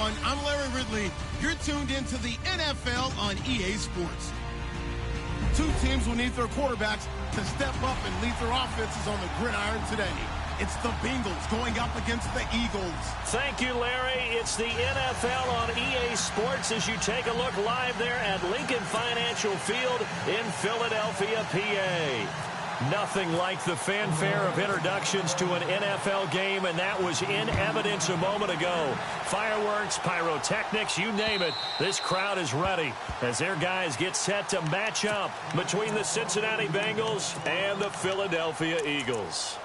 everyone. I'm Larry Ridley. You're tuned into the NFL on EA Sports. Two teams will need their quarterbacks to step up and lead their offenses on the gridiron today. It's the Bengals going up against the Eagles. Thank you, Larry. It's the NFL on EA Sports as you take a look live there at Lincoln Financial Field in Philadelphia, PA. Nothing like the fanfare of introductions to an NFL game, and that was in evidence a moment ago. Fireworks, pyrotechnics, you name it. This crowd is ready as their guys get set to match up between the Cincinnati Bengals and the Philadelphia Eagles.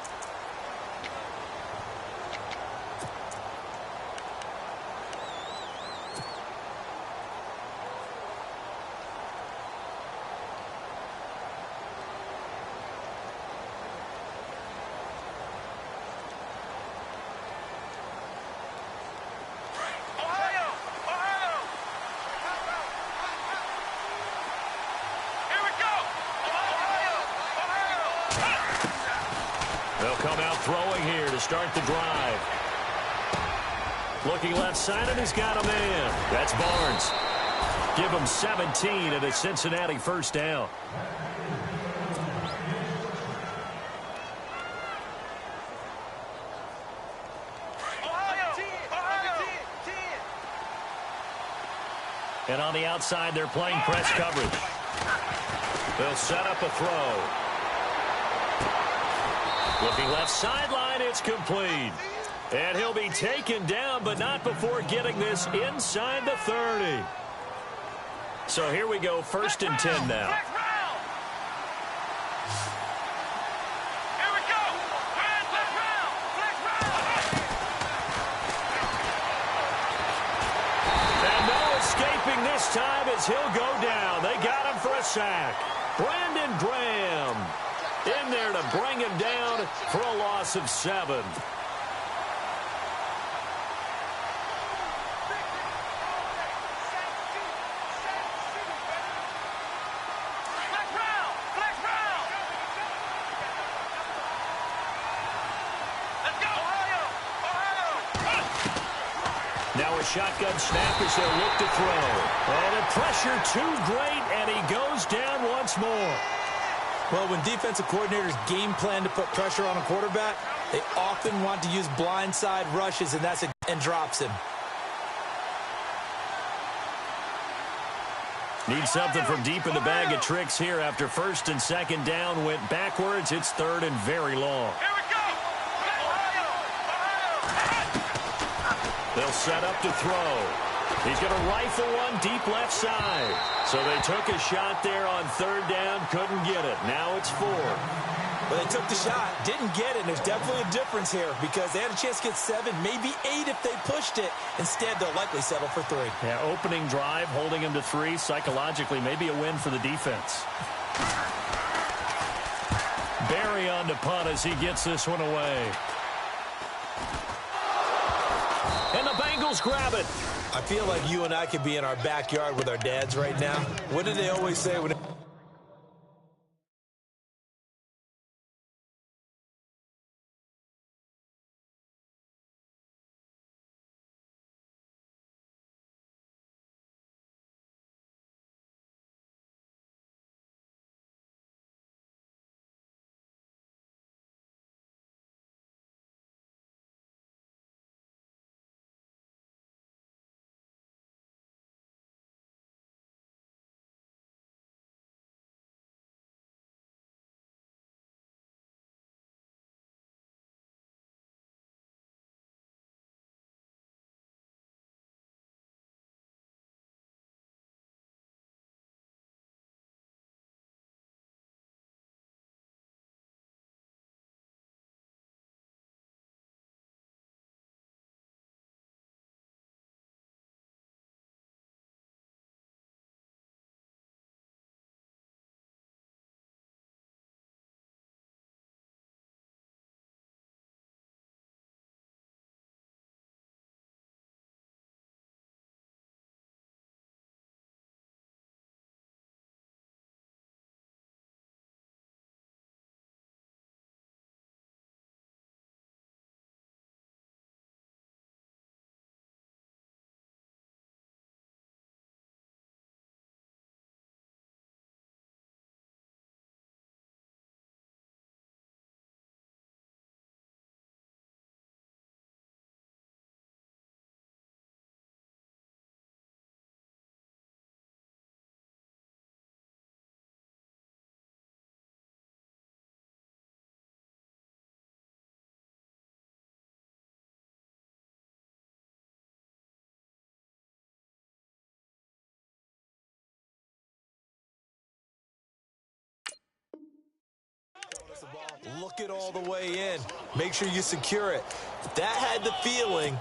They'll come out throwing here to start the drive. Looking left side, and he's got a man. That's Barnes. Give him 17 and a Cincinnati first down. And on the outside, they're playing press coverage. They'll set up a throw. Looking left sideline, it's complete. And he'll be taken down, but not before getting this inside the 30. So here we go, 1st and 10 now. And no escaping this time as he'll go down. They got him for a sack. Brandon Graham in there to bring him down for a loss of 7. Now a shotgun snap as they'll look to throw. And the pressure too great, and he goes down once more. Well, when defensive coordinators game plan to put pressure on a quarterback, they often want to use blindside rushes, and drops him. Need something from deep in the bag of tricks here after 1st and 2nd down went backwards. It's 3rd and very long. They'll set up to throw. He's going to rifle one deep left side. So they took a shot there on 3rd down, couldn't get it. Now it's 4. Well, they took the shot, didn't get it, and there's definitely a difference here because they had a chance to get 7, maybe 8 if they pushed it. Instead, they'll likely settle for 3. Yeah, opening drive, holding him to 3. Psychologically, maybe a win for the defense. Barry on to punt as he gets this one away. And the Bengals grab it. I feel like you and I could be in our backyard with our dads right now. What do they always say when Look it all the way in. Make sure you secure it. That had the feeling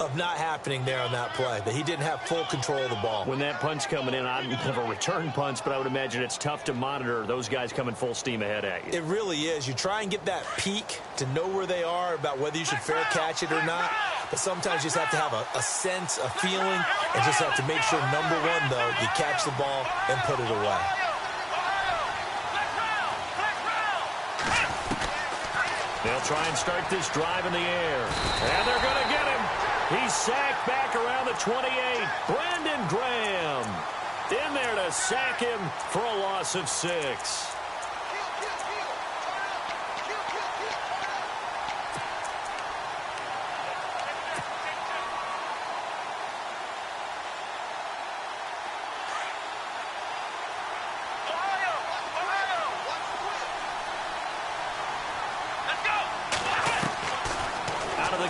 of not happening there on that play, that he didn't have full control of the ball. When that punch coming in, I have a return punch, but I would imagine it's tough to monitor those guys coming full steam ahead at you. It really is. You try and get that peek to know where they are, about whether you should fair catch it or not. But sometimes you just have to have a sense, a feeling, and just have to make sure, number one, though, you catch the ball and put it away. They'll try and start this drive in the air. And they're going to get him. He's sacked back around the 28. Brandon Graham in there to sack him for a loss of 6.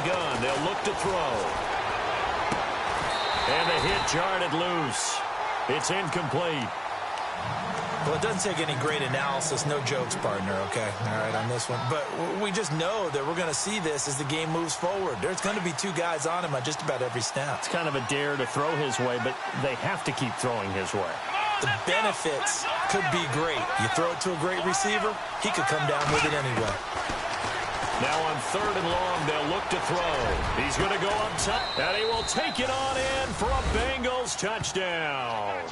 Gun. They'll look to throw. And the hit jarred it loose. It's incomplete. Well, it doesn't take any great analysis. No jokes, partner, okay? All right, on this one. But we just know that we're going to see this as the game moves forward. There's going to be 2 guys on him on just about every snap. It's kind of a dare to throw his way, but they have to keep throwing his way. The benefits could be great. You throw it to a great receiver, he could come down with it anyway. Now on 3rd and long, they'll look to throw. He's going to go up top, and he will take it on in for a Bengals touchdown.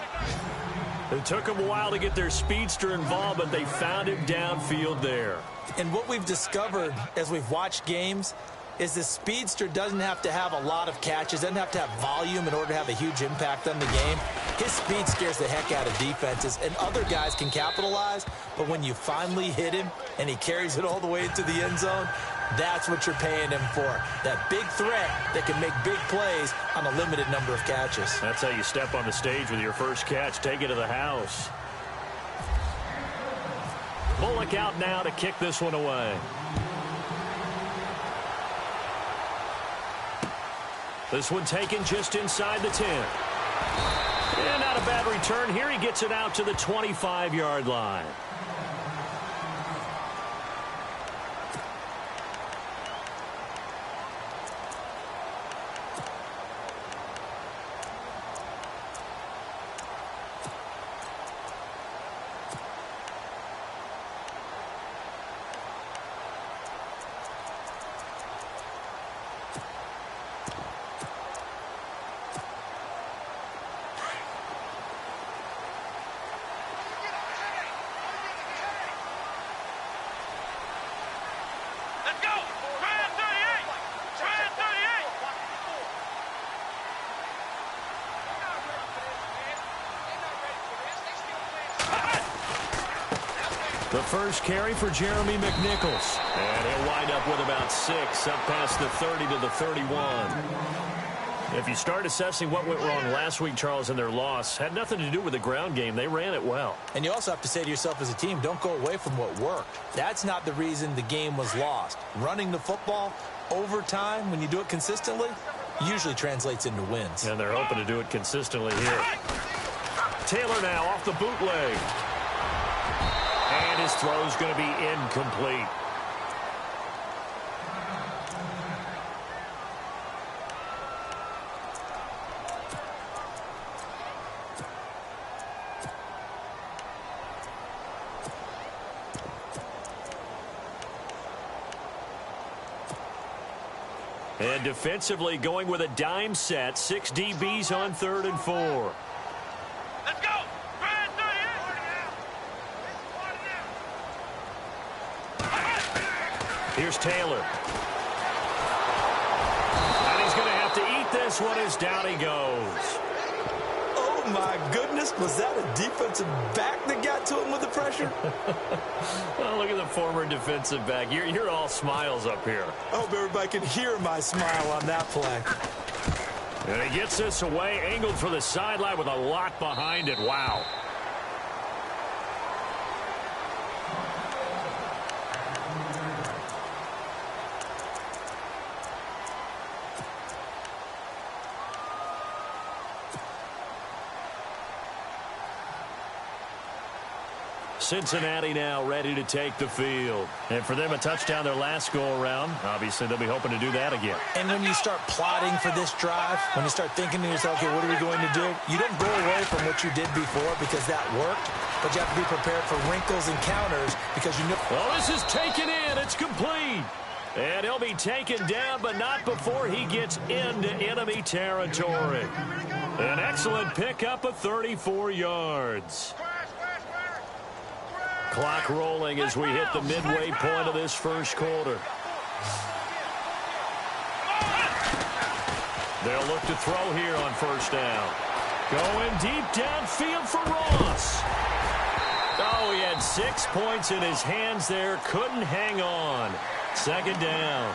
It took them a while to get their speedster involved, but they found him downfield there. And what we've discovered as we've watched games is the speedster doesn't have to have a lot of catches, doesn't have to have volume in order to have a huge impact on the game. His speed scares the heck out of defenses, and other guys can capitalize, but when you finally hit him and he carries it all the way into the end zone, that's what you're paying him for. That big threat that can make big plays on a limited number of catches. That's how you step on the stage with your first catch. Take it to the house. Bullock out now to kick this one away. This one taken just inside the 10. And not a bad return here. He gets it out to the 25-yard line. The first carry for Jeremy McNichols. And he'll wind up with about 6, up past the 30 to the 31. If you start assessing what went wrong last week, Charles, in their loss, had nothing to do with the ground game. They ran it well. And you also have to say to yourself as a team, don't go away from what worked. That's not the reason the game was lost. Running the football over time, when you do it consistently, usually translates into wins. And they're hoping to do it consistently here. Taylor now off the bootleg. And his throw's going to be incomplete. And defensively going with a dime set. 6 DBs on 3rd and 4. Let's go! Here's Taylor. And he's going to have to eat this one as down he goes. Oh, my goodness. Was that a defensive back that got to him with the pressure? Well, look at the former defensive back. You're all smiles up here. I hope everybody can hear my smile on that play. And he gets this away, angled for the sideline with a lot behind it. Wow. Cincinnati now ready to take the field. And for them, a touchdown their last go-around. Obviously, they'll be hoping to do that again. And when you start plotting for this drive, when you start thinking to yourself, okay, what are we going to do? You don't go away from what you did before because that worked, but you have to be prepared for wrinkles and counters because you know. Well, this is taken in. It's complete. And he'll be taken down, but not before he gets into enemy territory. An excellent pickup of 34 yards. Clock rolling as we hit the midway point of this first quarter. They'll look to throw here on first down. Going deep downfield for Ross. Oh, he had 6 points in his hands there. Couldn't hang on. Second down.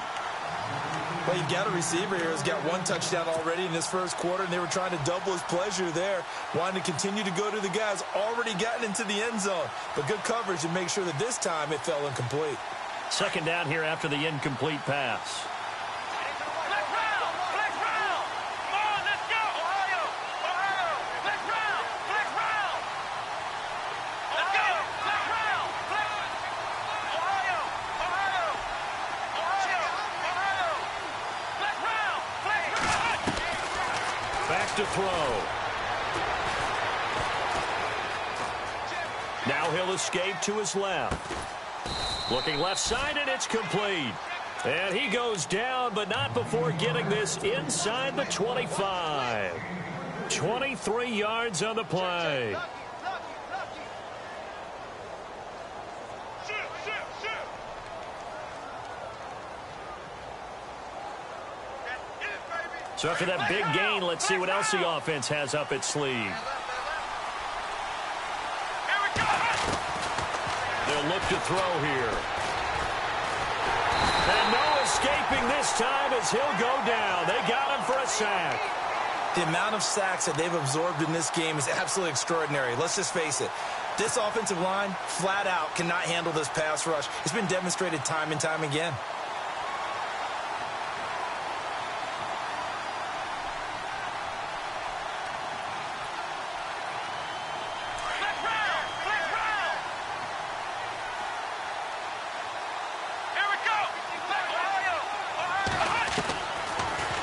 Well, you've got a receiver here who's got 1 touchdown already in this first quarter, and they were trying to double his pleasure there, wanting to continue to go to the guys already gotten into the end zone. But good coverage and make sure that this time it fell incomplete. Second down here after the incomplete pass. To throw. Now he'll escape to his left. Looking left side, and it's complete. And he goes down, but not before getting this inside the 25. 23 yards on the play. So after that big gain, let's see what else the offense has up its sleeve. They'll look to throw here. And no escaping this time as he'll go down. They got him for a sack. The amount of sacks that they've absorbed in this game is absolutely extraordinary. Let's just face it. This offensive line, flat out, cannot handle this pass rush. It's been demonstrated time and time again.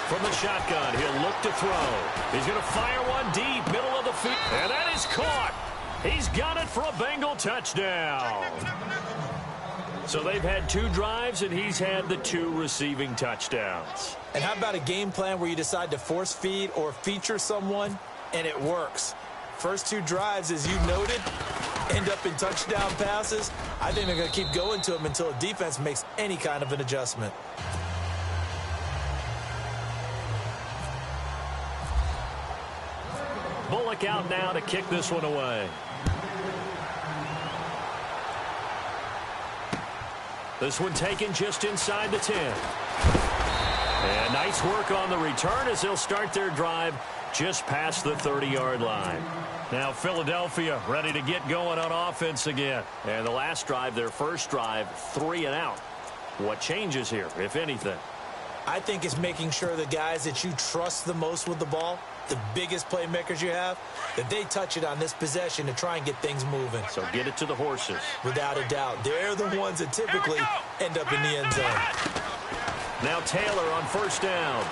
From the shotgun, he'll look to throw. He's going to fire one deep, middle of the field. And that is caught. He's got it for a Bengal touchdown. So they've had 2 drives, and he's had the 2 receiving touchdowns. And how about a game plan where you decide to force feed or feature someone, and it works? First 2 drives, as you noted, end up in touchdown passes. I think they're going to keep going to them until the defense makes any kind of an adjustment. Bullock out now to kick this one away. This one taken just inside the 10. And nice work on the return as they'll start their drive just past the 30-yard line. Now Philadelphia ready to get going on offense again. And the last drive, their first drive, 3 and out. What changes here, if anything? I think it's making sure the guys that you trust the most with the ball, the biggest playmakers you have, that they touch it on this possession to try and get things moving. So get it to the horses. Without a doubt. They're the ones that typically end up in the end zone. Now Taylor on first down.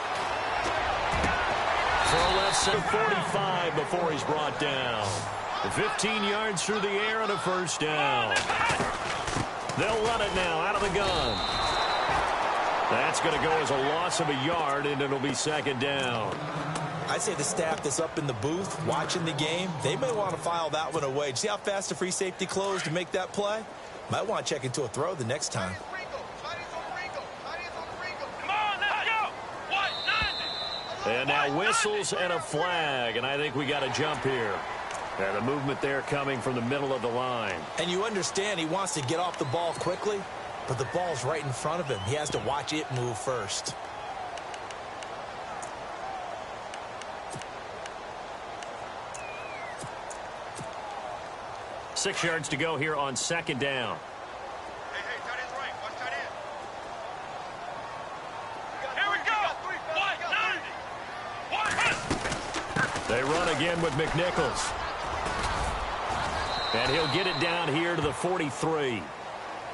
Throw left side 45 before he's brought down. 15 yards through the air and a first down. They'll run it now out of the gun. That's going to go as a loss of a yard, and it'll be second down. I'd say the staff that's up in the booth watching the game, they may want to file that one away. See how fast the free safety closed to make that play? Might want to check into a throw the next time. And now whistles and a flag, and I think we got a jump here. And the movement there coming from the middle of the line. And you understand he wants to get off the ball quickly, but the ball's right in front of him. He has to watch it move first. Six yards to go here on second down. Hey, tight end's right. Watch tight end. Here we go. 190. They run again with McNichols. And he'll get it down here to the 43.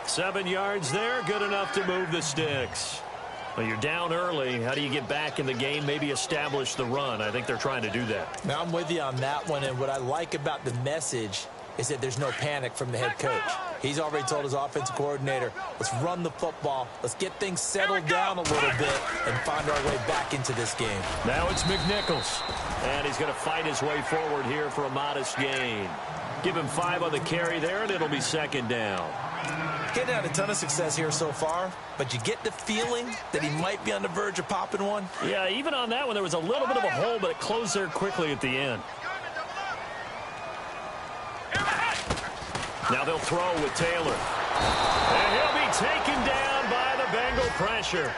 7 yards there, good enough to move the sticks. Well, you're down early. How do you get back in the game, maybe establish the run? I think they're trying to do that. Now, I'm with you on that one, and what I like about the message is that there's no panic from the head coach. He's already told his offensive coordinator, let's run the football, let's get things settled down a little bit and find our way back into this game. Now it's McNichols, and he's going to fight his way forward here for a modest gain. Give him 5 on the carry there, and it'll be second down. Getting had a ton of success here so far, but you get the feeling that he might be on the verge of popping one. Yeah, even on that one, there was a little bit of a hole, but it closed there quickly at the end. Now they'll throw with Taylor. And he'll be taken down by the Bengal pressure.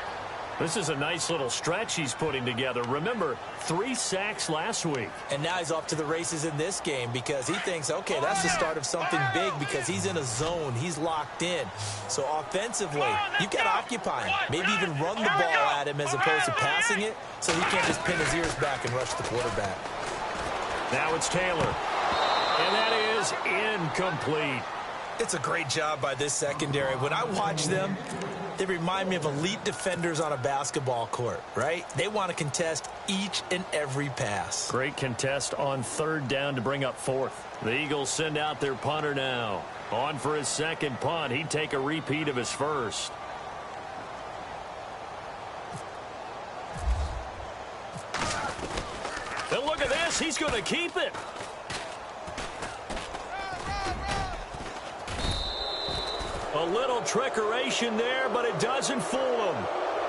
This is a nice little stretch he's putting together. Remember, 3 sacks last week. And now he's off to the races in this game because he thinks, okay, that's the start of something big because he's in a zone. He's locked in. So offensively, you've got to occupy him. Maybe even run the ball at him as opposed to passing it so he can't just pin his ears back and rush the quarterback. Now it's Taylor. And that is incomplete. It's a great job by this secondary. When I watch them, they remind me of elite defenders on a basketball court, right? They want to contest each and every pass. Great contest on 3rd down to bring up 4th. The Eagles send out their punter now. On for his second punt. He'd take a repeat of his first. And look at this. He's going to keep it. A little trickeration there, but it doesn't fool him.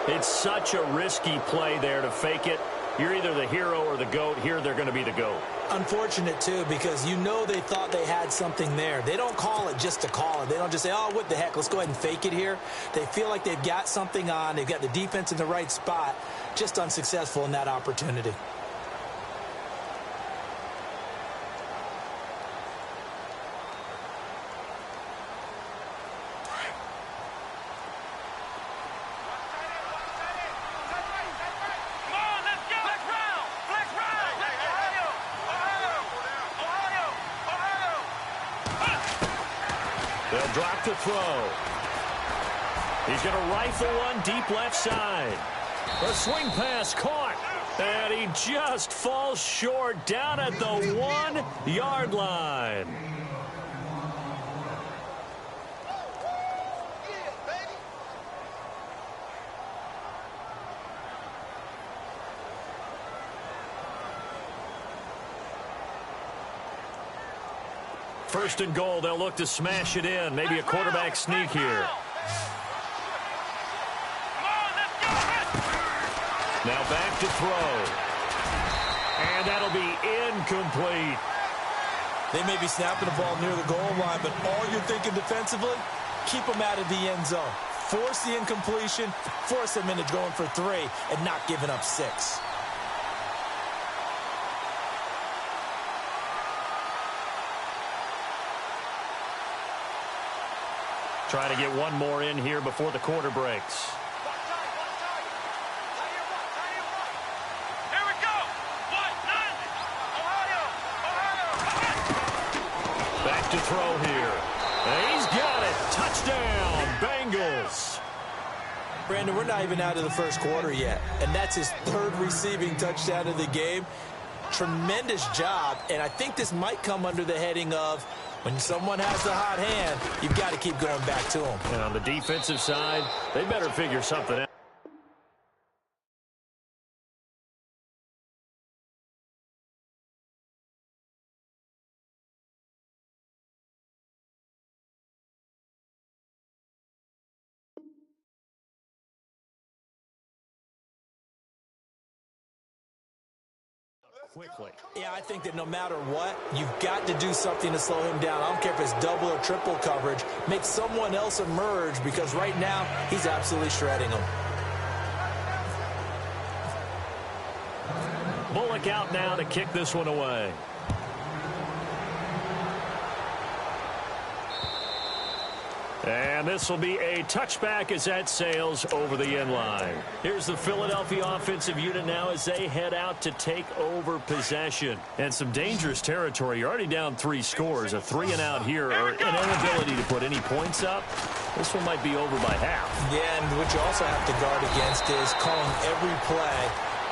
It's such a risky play there to fake it. You're either the hero or the GOAT. Here they're going to be the GOAT. Unfortunate, too, because you know they thought they had something there. They don't call it just to call it. They don't just say, oh, what the heck, let's go ahead and fake it here. They feel like they've got something on. They've got the defense in the right spot. Just unsuccessful in that opportunity. They'll drop to throw. He's going to rifle one deep left side. The swing pass caught. And he just falls short down at the 1-yard line. First and goal, they'll look to smash it in. Maybe a quarterback sneak here. Now back to throw. And that'll be incomplete. They may be snapping the ball near the goal line, but all you're thinking defensively, keep them out of the end zone. Force the incompletion, force them into going for 3, and not giving up 6. Trying to get one more in here before the quarter breaks. Here we go. Back to throw here. And he's got it. Touchdown, Bengals. Brandon, we're not even out of the first quarter yet, and that's his 3rd receiving touchdown of the game. Tremendous job, and I think this might come under the heading of when someone has the hot hand, you've got to keep going back to them. And on the defensive side, they better figure something out. Quickly. Yeah, I think that no matter what, you've got to do something to slow him down. I don't care if it's double or triple coverage. Make someone else emerge because right now he's absolutely shredding them. Bullock out now to kick this one away. And this will be a touchback as that sails over the end line. Here's the Philadelphia offensive unit now as they head out to take over possession. And some dangerous territory. You're already down 3 scores. A 3-and-out here, or an inability to put any points up. This one might be over by half. Yeah, and what you also have to guard against is calling every play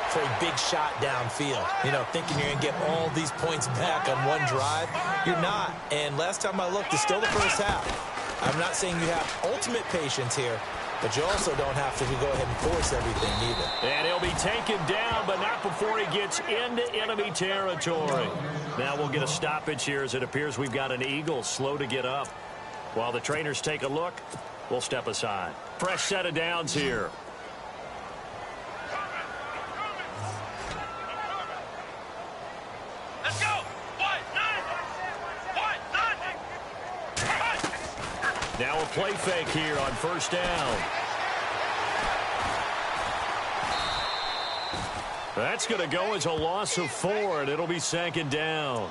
for a big shot downfield. You know, thinking you're going to get all these points back on one drive. You're not. And last time I looked, it's still the first half. I'm not saying you have ultimate patience here, but you also don't have to go ahead and force everything either. And he'll be taken down, but not before he gets into enemy territory. Now we'll get a stoppage here as it appears we've got an Eagle slow to get up. While the trainers take a look, we'll step aside. Fresh set of downs here. Let's go. Now a play fake here on first down. That's going to go as a loss of 4, and it'll be 2nd down.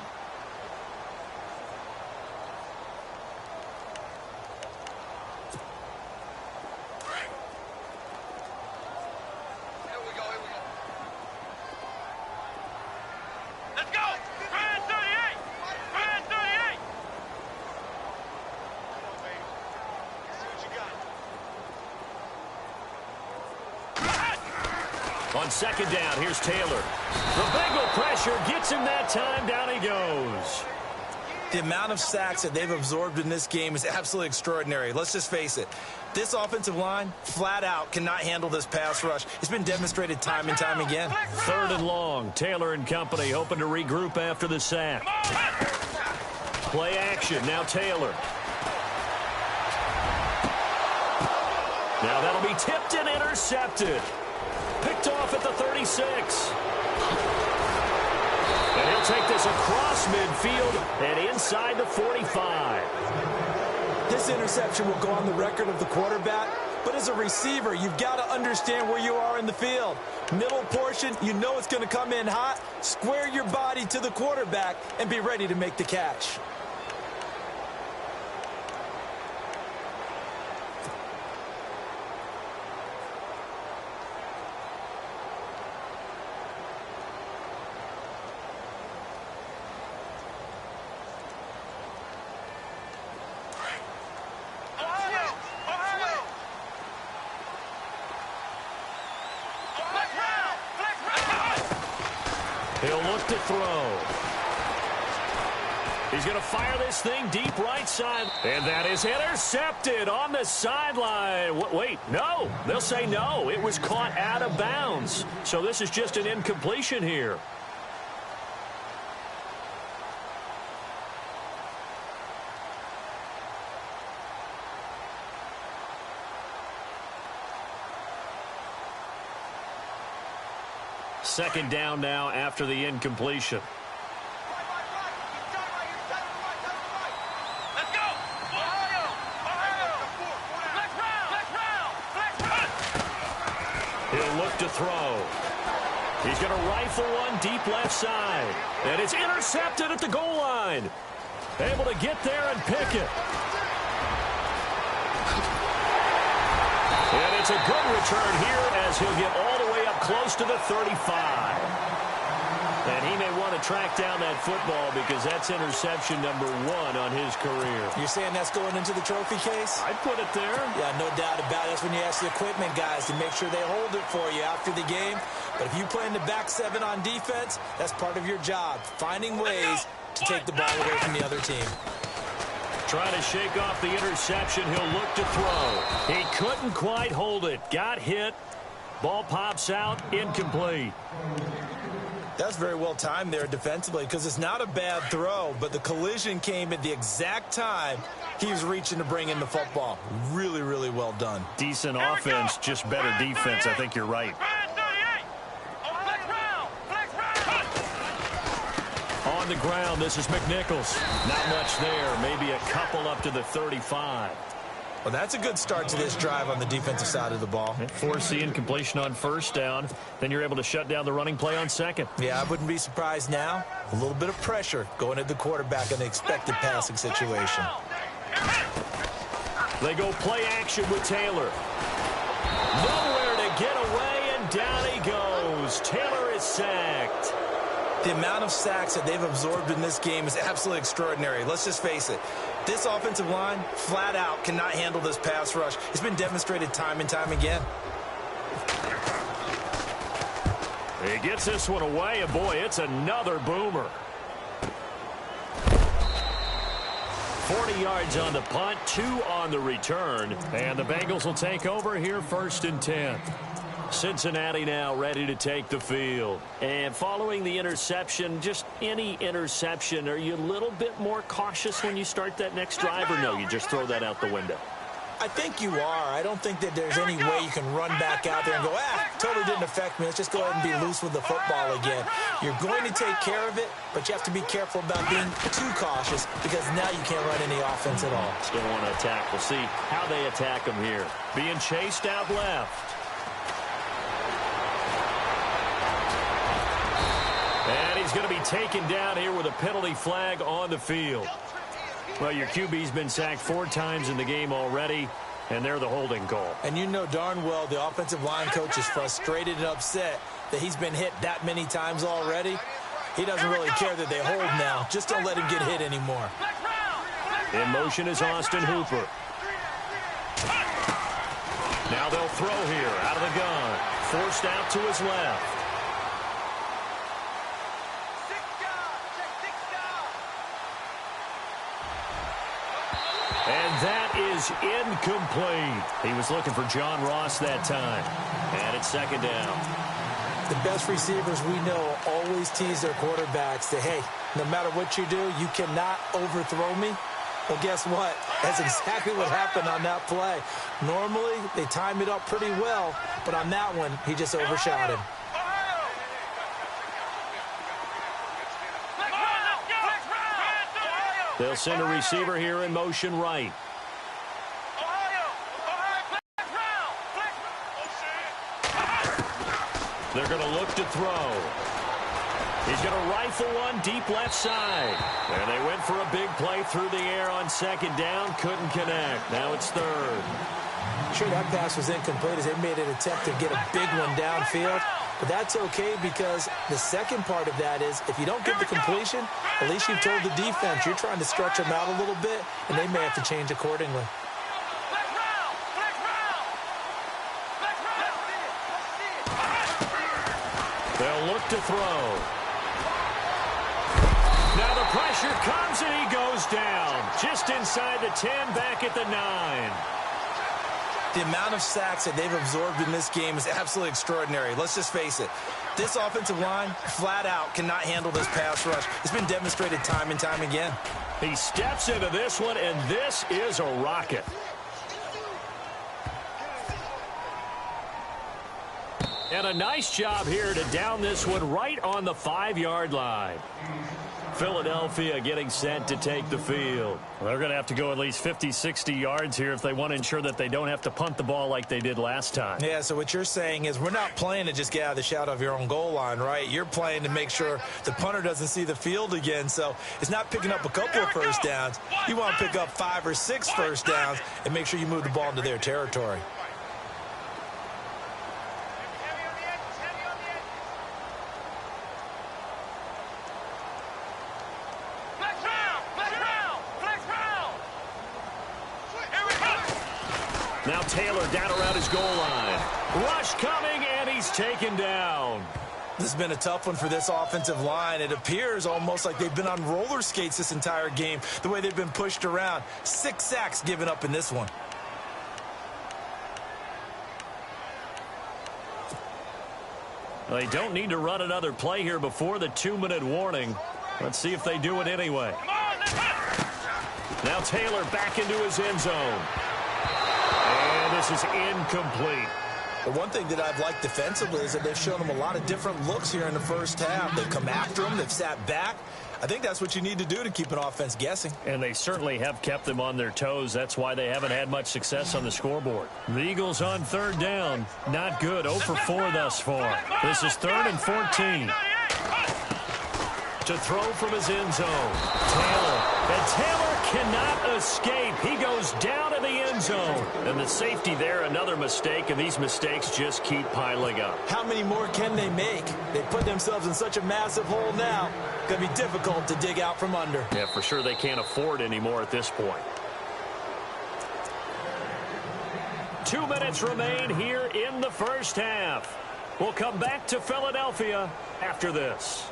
On 2nd down, here's Taylor. The Bengal pressure gets him that time. Down he goes. The amount of sacks that they've absorbed in this game is absolutely extraordinary. Let's just face it. This offensive line, flat out, cannot handle this pass rush. It's been demonstrated time and time again. 3rd and long. Taylor and company hoping to regroup after the sack. Play action. Now Taylor. Now that'll be tipped and intercepted. Picked off at the 36. And he'll take this across midfield and inside the 45. This interception will go on the record of the quarterback, but as a receiver, you've got to understand where you are in the field. Middle portion, you know it's going to come in hot. Square your body to the quarterback and be ready to make the catch. He'll look to throw. He's going to fire this thing deep right side. And that is intercepted on the sideline. Wait, no. They'll say no. It was caught out of bounds. So this is just an incompletion here. Second down now after the incompletion. Let's go. He'll look to throw. He's going to rifle one deep left side. And it's intercepted at the goal line. Able to get there and pick it. And it's a good return here as he'll get all the way up close to the 35. And he may want to track down that football because that's interception number 1 on his career. You're saying that's going into the trophy case? I'd put it there. Yeah, no doubt about it. That's when you ask the equipment guys to make sure they hold it for you after the game. But if you play in the back 7 on defense, that's part of your job, finding ways to take the ball away from the other team. Trying to shake off the interception. He'll look to throw. He couldn't quite hold it. Got hit. Ball pops out. Incomplete. That's very well timed there defensively because it's not a bad throw, but the collision came at the exact time he was reaching to bring in the football. Really, really well done. Decent offense, just better defense. I think you're right. On the ground, this is McNichols. Not much there. Maybe a couple up to the 35. Well, that's a good start to this drive on the defensive side of the ball. Force the incompletion on first down. Then you're able to shut down the running play on second. Yeah, I wouldn't be surprised now. A little bit of pressure going at the quarterback in the expected passing situation. They go play action with Taylor. Nowhere to get away, and down he goes. Taylor is sacked. The amount of sacks that they've absorbed in this game is absolutely extraordinary. Let's just face it. This offensive line, flat out, cannot handle this pass rush. It's been demonstrated time and time again. He gets this one away, and boy, it's another boomer. 40 yards on the punt, 2 on the return, and the Bengals will take over here 1st and 10. Cincinnati now ready to take the field. And following the interception, just any interception, are you a little bit more cautious when you start that next drive, or no, you just throw that out the window? I think you are. I don't think that there's any way you can run back out there and go, totally didn't affect me. Let's just go ahead and be loose with the football again. You're going to take care of it, but you have to be careful about being too cautious because now you can't run any offense at all. Still want to attack. We'll see how they attack him here. Being chased out left. And he's going to be taken down here with a penalty flag on the field. Well, your QB's been sacked 4 times in the game already, and they're the holding call. And you know darn well the offensive line coach is frustrated and upset that he's been hit that many times already. He doesn't really care that they hold now. Just don't let him get hit anymore. In motion is Austin Hooper. Now they'll throw here out of the gun. Forced out to his left. And that is incomplete. He was looking for John Ross that time. And it's 2nd down. The best receivers we know always tease their quarterbacks that, hey, no matter what you do, you cannot overthrow me. Well, guess what? That's exactly what happened on that play. Normally, they time it up pretty well, but on that one, he just overshot him. They'll send a receiver here in motion right. They're going to look to throw. He's going to rifle one deep left side. And they went for a big play through the air on 2nd down. Couldn't connect. Now it's 3rd. Sure, that pass was incomplete as they made an attempt to get a big one downfield. But that's okay because the second part of that is if you don't get the completion, at least you've told the defense you're trying to stretch them out a little bit, and they may have to change accordingly. They'll look to throw. Now the pressure comes and he goes down. Just inside the 10, back at the 9. The amount of sacks that they've absorbed in this game is absolutely extraordinary. Let's just face it. This offensive line, flat out, cannot handle this pass rush. It's been demonstrated time and time again. He steps into this one, and this is a rocket. And a nice job here to down this one right on the 5-yard line. Philadelphia getting set to take the field. Well, they're going to have to go at least 50, 60 yards here if they want to ensure that they don't have to punt the ball like they did last time. Yeah, so what you're saying is we're not playing to just get out of the shadow of your own goal line, right? You're playing to make sure the punter doesn't see the field again. So it's not picking up a couple of first downs. You want to pick up 5 or 6 first downs and make sure you move the ball into their territory. Now Taylor down around his goal line. Rush coming, and he's taken down. This has been a tough one for this offensive line. It appears almost like they've been on roller skates this entire game, the way they've been pushed around. 6 sacks given up in this one. Well, they don't need to run another play here before the 2-minute warning. Let's see if they do it anyway. Now Taylor back into his end zone. And this is incomplete. The one thing that I've liked defensively is that they've shown them a lot of different looks here in the first half. They've come after them. They've sat back. I think that's what you need to do to keep an offense guessing. And they certainly have kept them on their toes. That's why they haven't had much success on the scoreboard. The Eagles on 3rd down. Not good. 0 for 4 thus far. This is 3rd and 14. To throw from his end zone. Taylor. And Taylor cannot escape. He goes down to the end zone. And the safety there, another mistake, and these mistakes just keep piling up. How many more can they make? They put themselves in such a massive hole now. Going to be difficult to dig out from under. Yeah, for sure they can't afford anymore at this point. 2 minutes remain here in the first half. We'll come back to Philadelphia after this.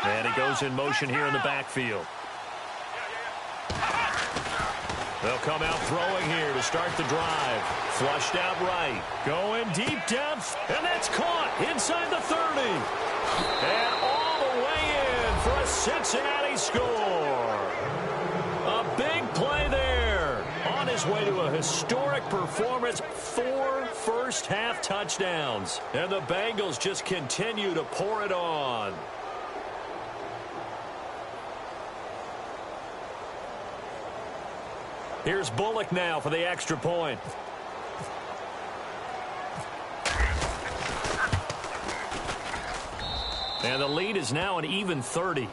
And he goes in motion here in the backfield. They'll come out throwing here to start the drive. Flushed out right. Going deep depth. And that's caught inside the 30. And all the way in for a Cincinnati score. A big play there. On his way to a historic performance. 4 first-half touchdowns. And the Bengals just continue to pour it on. Here's Bullock now for the extra point. And the lead is now an even 30.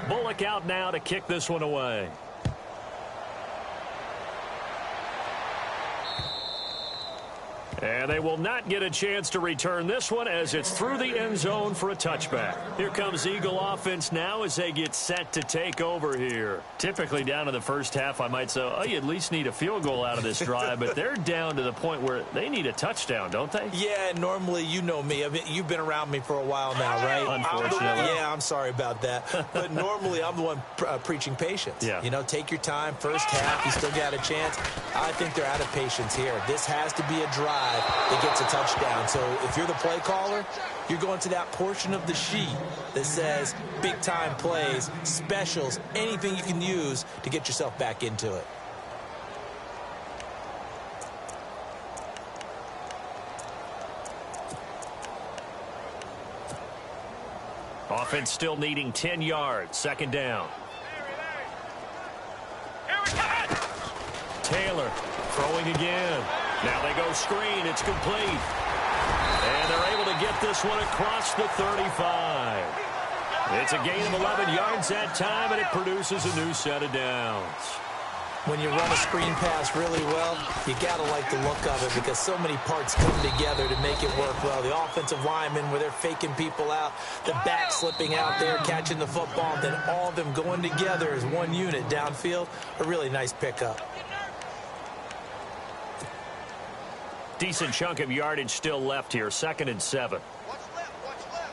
Bullock out now to kick this one away. And they will not get a chance to return this one as it's through the end zone for a touchback. Here comes Eagle offense now as they get set to take over here. Typically down in the first half, I might say, oh, you at least need a field goal out of this drive, but they're down to the point where they need a touchdown, don't they? Yeah, normally, you know me. I mean, you've been around me for a while now, right? Unfortunately. I'm sorry about that. But normally, I'm the one preaching patience. Yeah. You know, take your time. First half, you still got a chance. I think they're out of patience here. This has to be a drive that gets a touchdown. So if you're the play caller, you're going to that portion of the sheet that says big-time plays, specials, anything you can use to get yourself back into it. Offense still needing 10 yards. Second down. Taylor throwing again. Now they go screen. It's complete. And they're able to get this one across the 35. It's a gain of 11 yards that time, and it produces a new set of downs. When you run a screen pass really well, you got to like the look of it because so many parts come together to make it work well. The offensive linemen where they're faking people out, the back slipping out there, catching the football, and then all of them going together as one unit downfield. A really nice pickup. Decent chunk of yardage still left here. 2nd and 7. What's left? What's left?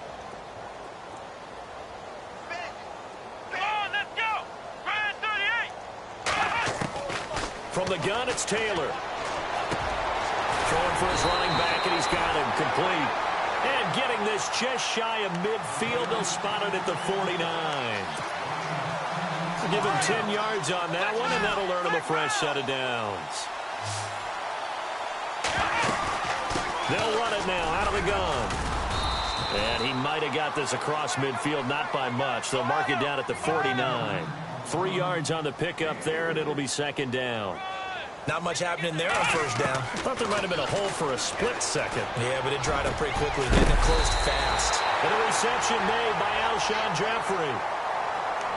Come on, let's go. Grand 38. From the gun, it's Taylor. Throwing for his running back, and he's got him complete. And getting this just shy of midfield. They'll spot it at the 49. Give him 10 yards on that one, and that'll earn him a fresh set of downs. They'll run it now out of the gun. And he might have got this across midfield, not by much. They'll mark it down at the 49. 3 yards on the pickup there, and it'll be 2nd down. Not much happening there on first down. I thought there might have been a hole for a split second. Yeah, but it dried up pretty quickly. Didn't it? Closed fast. And a reception made by Alshon Jeffrey.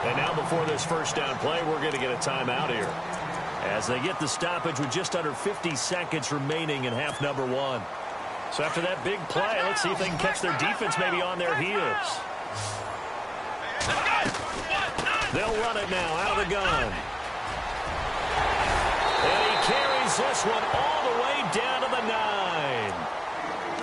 And now before this first down play, we're going to get a timeout here. As they get the stoppage with just under 50 seconds remaining in half number 1. So after that big play, let's see if they can catch their defense maybe on their heels. They'll run it now out of the gun. And he carries this one all the way down to the 9.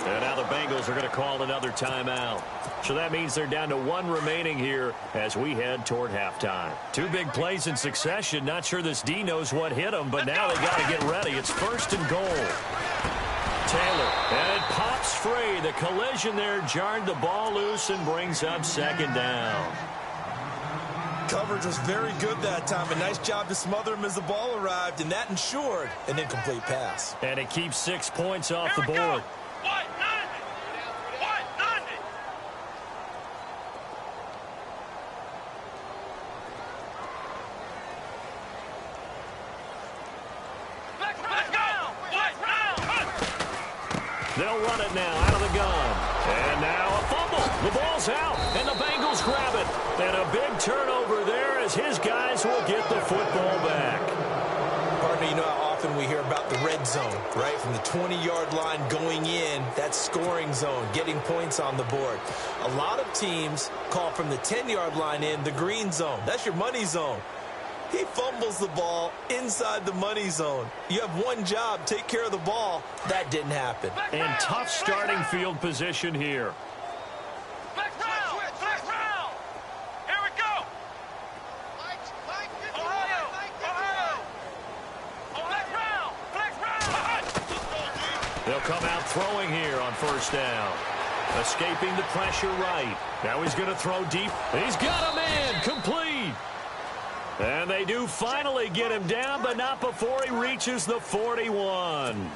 And now the Bengals are going to call another timeout. So that means they're down to one remaining here as we head toward halftime. Two big plays in succession. Not sure this D knows what hit him, but now they got to get ready. It's 1st and goal. Taylor, and it pops free. The collision there jarred the ball loose and brings up 2nd down. Coverage was very good that time. A nice job to smother him as the ball arrived, and that ensured an incomplete pass. And it keeps 6 points off the board. They'll run it now out of the gun. And now a fumble. The ball's out, and the Bengals grab it. And a big turnover there as his guys will get the football back. Partner, you know how often we hear about the red zone, right? From the 20-yard line going in, that scoring zone, getting points on the board. A lot of teams call from the 10-yard line in the green zone. That's your money zone. He fumbles the ball inside the money zone. You have one job, take care of the ball. That didn't happen. And tough starting field position here. Here we go. They'll come out throwing here on 1st down. Escaping the pressure right. Now he's going to throw deep. He's got a man complete. And they do finally get him down, but not before he reaches the 41.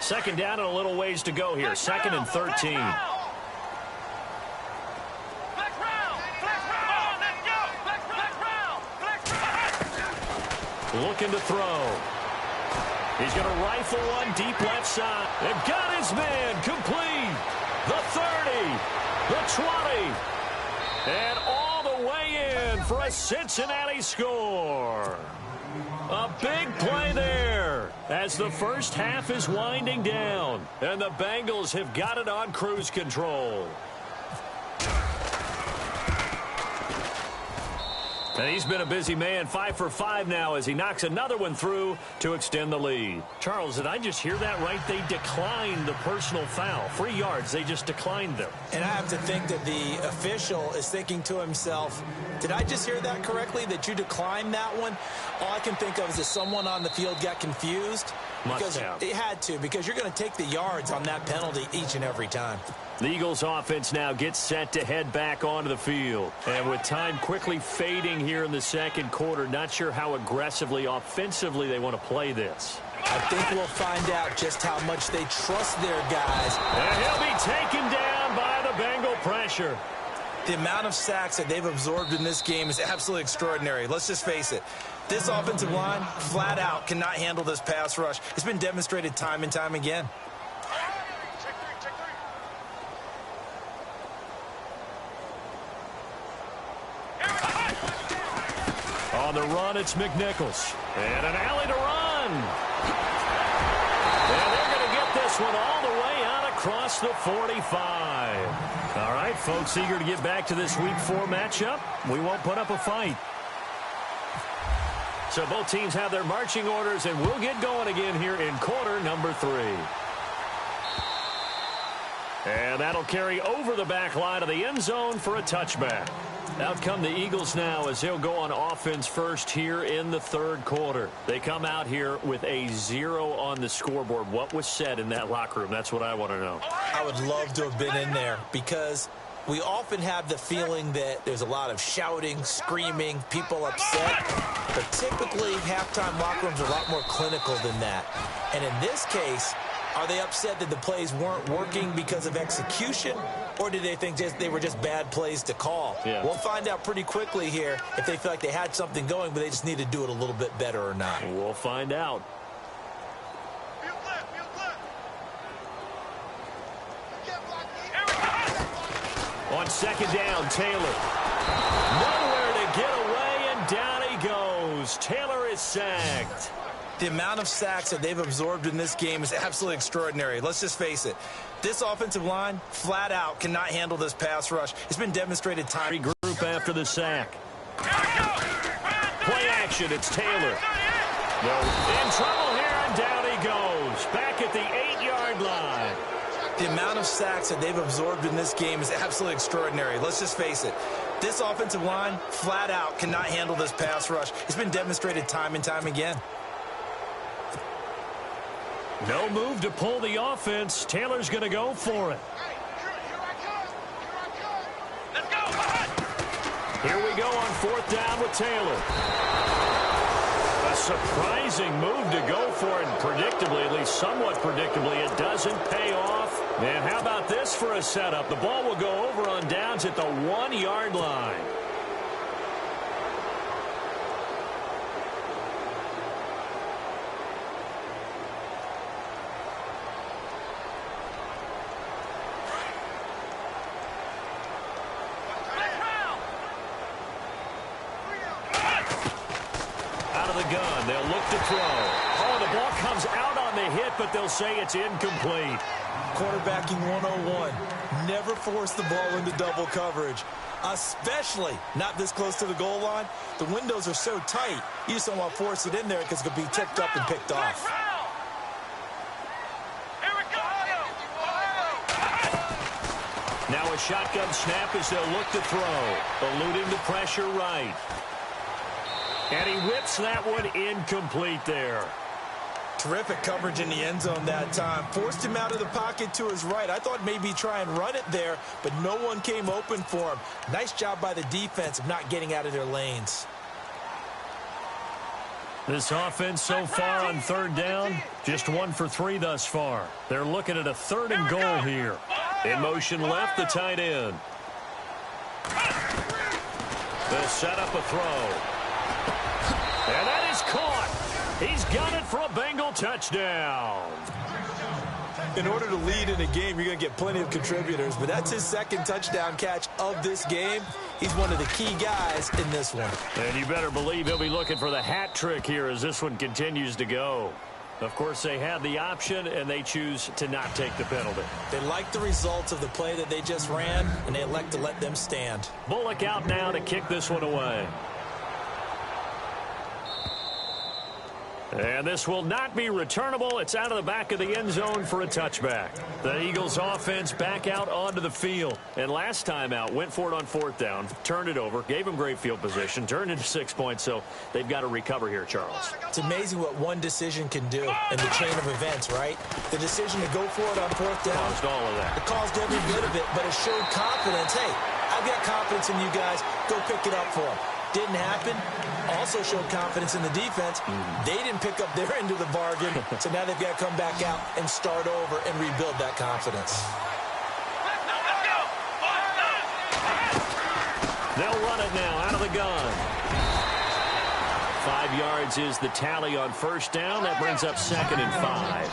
Second down and a little ways to go here. 2nd and 13. Looking to throw. He's going to rifle one deep left side. And got his man complete. The 30, the 20, and all the way in for a Cincinnati score. A big play there as the first half is winding down, and the Bengals have got it on cruise control. And he's been a busy man, 5 for 5 now as he knocks another one through to extend the lead. Charles, did I just hear that right? They declined the personal foul. 3 yards, they just declined them. And I have to think that the official is thinking to himself, did I just hear that correctly, that you declined that one? All I can think of is that someone on the field got confused. Must have. It had to, because you're going to take the yards on that penalty each and every time. The Eagles offense now gets set to head back onto the field. And with time quickly fading here in the second quarter, not sure how aggressively, offensively they want to play this. I think we'll find out just how much they trust their guys. And he'll be taken down by the Bengal pressure. The amount of sacks that they've absorbed in this game is absolutely extraordinary. Let's just face it. This offensive line, flat out, cannot handle this pass rush. It's been demonstrated time and time again. On the run, it's McNichols. And an alley to run. And they're going to get this one all the way out across the 45. All right, folks, eager to get back to this Week 4 matchup. We won't put up a fight. So both teams have their marching orders, and we'll get going again here in quarter number 3. And that'll carry over the back line of the end zone for a touchback. Out come the Eagles now as they'll go on offense first here in the third quarter. They come out here with a 0 on the scoreboard. What was said in that locker room? That's what I want to know. I would love to have been in there because we often have the feeling that there's a lot of shouting, screaming, people upset. But typically, halftime locker rooms are a lot more clinical than that. And in this case, are they upset that the plays weren't working because of execution, or did they think they were just bad plays to call? Yeah. We'll find out pretty quickly here if they feel like they had something going, but they just need to do it a little bit better or not. We'll find out. On second down, Taylor. Nowhere to get away, and down he goes. Taylor is sacked. The amount of sacks that they've absorbed in this game is absolutely extraordinary. Let's just face it. This offensive line, flat out, cannot handle this pass rush. It's been demonstrated time. Regroup after the sack. Play action, it's Taylor. They're in trouble here, and down he goes. Back at the 8-yard line. The amount of sacks that they've absorbed in this game is absolutely extraordinary. Let's just face it. This offensive line, flat out, cannot handle this pass rush. It's been demonstrated time and time again. No move to pull the offense. Taylor's going to go for it. Let's go. Here we go on 4th down with Taylor. A surprising move to go for it, and predictably, at least somewhat predictably, it doesn't pay off. And how about this for a setup? The ball will go over on downs at the 1-yard line. Out of the gun, they'll look to throw. Oh, the ball comes out on the hit, but they'll say it's incomplete. Quarterbacking 101. Never force the ball into double coverage, especially not this close to the goal line. The windows are so tight, you just don't want to force it in there because it could be tipped up and picked off. Here we go. Now a shotgun snap as they'll look to throw. Eluding the pressure right. And he whips that one incomplete there. Terrific coverage in the end zone that time. Forced him out of the pocket to his right. I thought maybe try and run it there, but no one came open for him. Nice job by the defense of not getting out of their lanes. This offense so far on 3rd down, just 1 for 3 thus far. They're looking at a 3rd and goal here. In motion left, the tight end. They'll set up a throw. And that is caught. He's got it for a Bengal touchdown. In order to lead in a game, you're going to get plenty of contributors, but that's his 2nd touchdown catch of this game. He's one of the key guys in this one. And you better believe he'll be looking for the hat trick here as this one continues to go. Of course, they have the option, and they choose to not take the penalty. They like the results of the play that they just ran, and they elect to let them stand. Bullock out now to kick this one away. And this will not be returnable. It's out of the back of the end zone for a touchback. The Eagles offense back out onto the field. And last time out, went for it on 4th down, turned it over, gave them great field position, turned into 6 points, so they've got to recover here, Charles. It's amazing what one decision can do in the chain of events, right? The decision to go for it on 4th down. Caused all of that. It caused every bit of it, but it showed confidence. Hey, I've got confidence in you guys. Go pick it up for them. Didn't happen. Also showed confidence in the defense. They didn't pick up their end of the bargain, so now they've got to come back out and start over and rebuild that confidence. They'll run it now out of the gun. 5 yards is the tally on 1st down. That brings up 2nd and 5.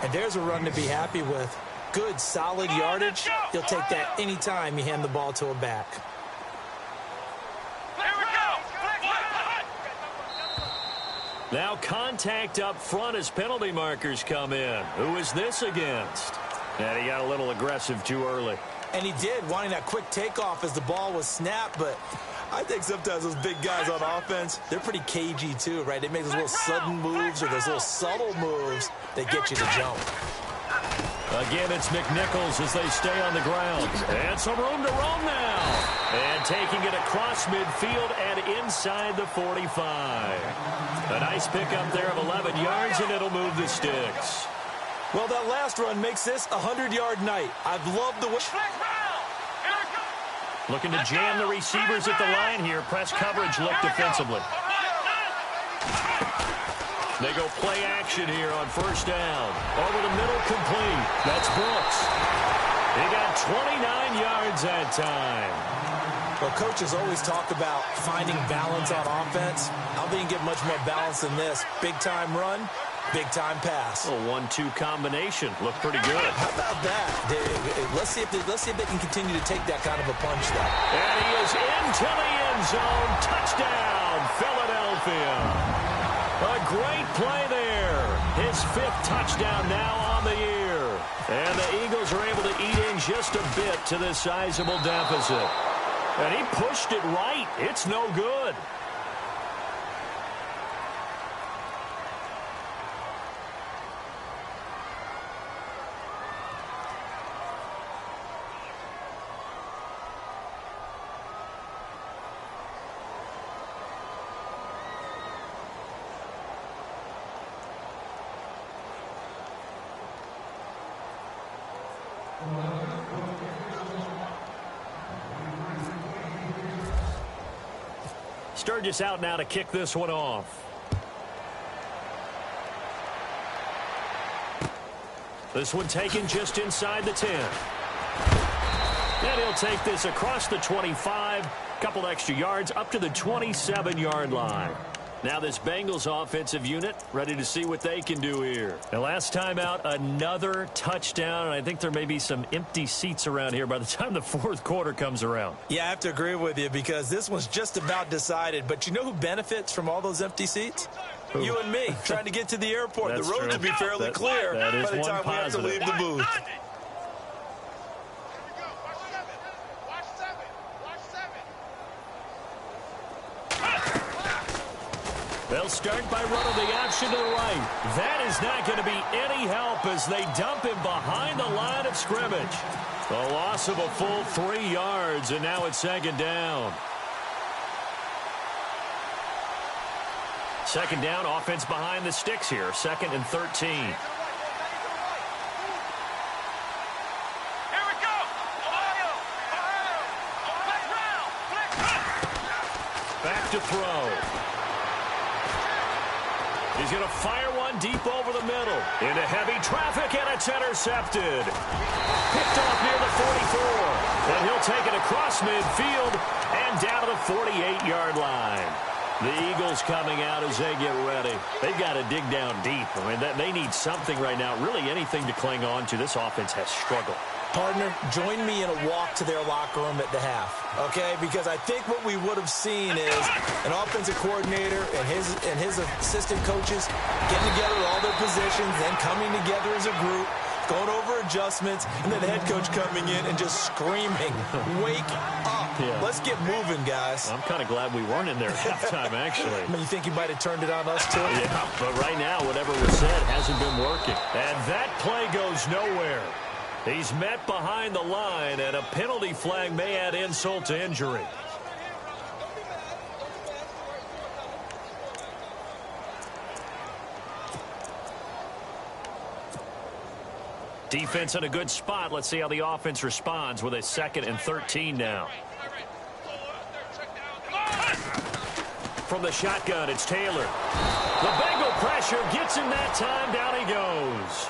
And there's a run to be happy with. Good, solid yardage. You'll take that anytime you hand the ball to a back. Now contact up front as penalty markers come in. Who is this against? And he got a little aggressive too early. And he did, wanting that quick takeoff as the ball was snapped, but I think sometimes those big guys on offense, they're pretty cagey too, right? They make those little sudden moves or those little subtle moves that get you to jump. Again, it's McNichols as they stay on the ground. And some room to roam now. And taking it across midfield and inside the 45. A nice pickup there of 11 yards, and it'll move the sticks. Well, that last run makes this a 100-yard night. I've loved the way. Looking to jam the receivers at the line here. Press coverage look defensively. They go play action here on 1st down. Over the middle, complete. That's Brooks. He got 29 yards that time. Well, coaches always talk about finding balance on offense. I don't think you get much more balance than this. Big-time run, big-time pass. A 1-2 combination. Looked pretty good. How about that? Let's see if they can continue to take that kind of a punch, though. And he is into the end zone. Touchdown, Philadelphia. A great play there. His 5th touchdown now on the year. And the Eagles are able to eat in just a bit to this sizable deficit. And he pushed it right. It's no good. Sturgis out now to kick this one off. This one taken just inside the 10. And he'll take this across the 25, couple extra yards up to the 27-yard line. Now this Bengals offensive unit ready to see what they can do here. And last time out, another touchdown, and I think there may be some empty seats around here by the time the fourth quarter comes around. Yeah, I have to agree with you because this one's just about decided. But you know who benefits from all those empty seats? Who? You and me, trying to get to the airport. The road will be fairly clear by the time we have to leave the booth. They'll start by running the option to the right. That is not going to be any help as they dump him behind the line of scrimmage. A loss of a full 3 yards, and now it's second down. Second down, offense behind the sticks here. 2nd and 13. Here we go. Ohio. Back to throw. He's going to fire one deep over the middle. Into heavy traffic, and it's intercepted. Picked off near the 44. And he'll take it across midfield and down to the 48-yard line. The Eagles coming out as they get ready. They've got to dig down deep. I mean, they need something right now, really anything to cling on to. This offense has struggled. Partner, join me in a walk to their locker room at the half, okay? Because I think what we would have seen is an offensive coordinator and his assistant coaches getting together all their positions, then coming together as a group, going over adjustments, and then the head coach coming in and just screaming, wake up. Yeah. Let's get moving, guys. I'm kind of glad we weren't in there at halftime, actually. I mean, you think he might have turned it on us, too? Yeah, but right now, whatever was said hasn't been working. And that play goes nowhere. He's met behind the line, and a penalty flag may add insult to injury. Defense in a good spot. Let's see how the offense responds with a 2nd and 13 now. From the shotgun, it's Taylor. The Bengal pressure gets him that time. Down he goes.